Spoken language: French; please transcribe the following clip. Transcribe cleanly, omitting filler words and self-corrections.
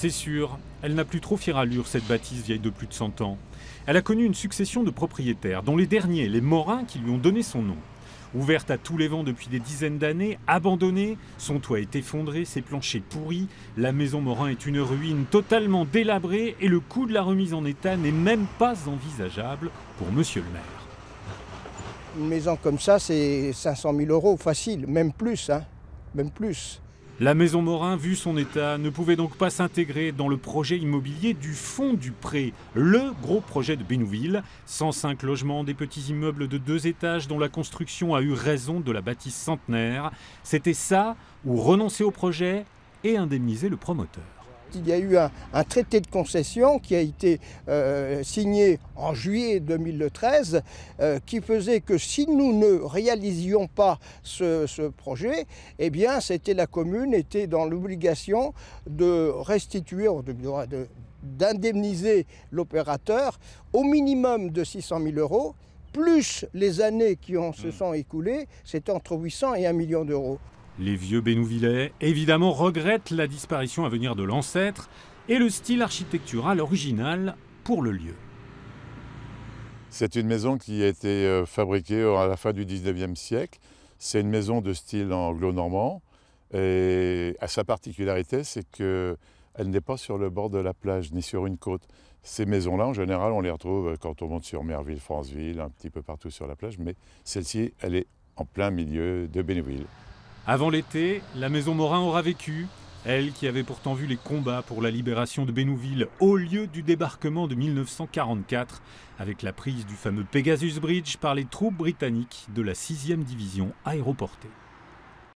C'est sûr, elle n'a plus trop fière allure, cette bâtisse vieille de plus de 100 ans. Elle a connu une succession de propriétaires, dont les derniers, les Morin, qui lui ont donné son nom. Ouverte à tous les vents depuis des dizaines d'années, abandonnée, son toit est effondré, ses planchers pourris, la maison Morin est une ruine totalement délabrée et le coût de la remise en état n'est même pas envisageable pour monsieur le maire. Une maison comme ça, c'est 500 000 € facile, même plus, hein, même plus. La maison Morin, vu son état, ne pouvait donc pas s'intégrer dans le projet immobilier du Fonds du Pré, le gros projet de Bénouville. 105 logements, des petits immeubles de 2 étages dont la construction a eu raison de la bâtisse centenaire. C'était ça, ou renoncer au projet et indemniser le promoteur. Il y a eu un traité de concession qui a été signé en juillet 2013 qui faisait que si nous ne réalisions pas ce projet, eh bien la commune était dans l'obligation de restituer, d'indemniser l'opérateur au minimum de 600 000 €, plus les années qui se sont écoulées, c'était entre 800 et 1 million d'euros. Les vieux Bénouvillais, évidemment, regrettent la disparition à venir de l'ancêtre et le style architectural original pour le lieu. C'est une maison qui a été fabriquée à la fin du 19e siècle. C'est une maison de style anglo-normand et sa particularité, c'est qu'elle n'est pas sur le bord de la plage ni sur une côte. Ces maisons-là, en général, on les retrouve quand on monte sur Merville, Franceville, un petit peu partout sur la plage, mais celle-ci, elle est en plein milieu de Bénouville. Avant l'été, la maison Morin aura vécu, elle qui avait pourtant vu les combats pour la libération de Bénouville au lieu du débarquement de 1944, avec la prise du fameux Pegasus Bridge par les troupes britanniques de la 6e division aéroportée.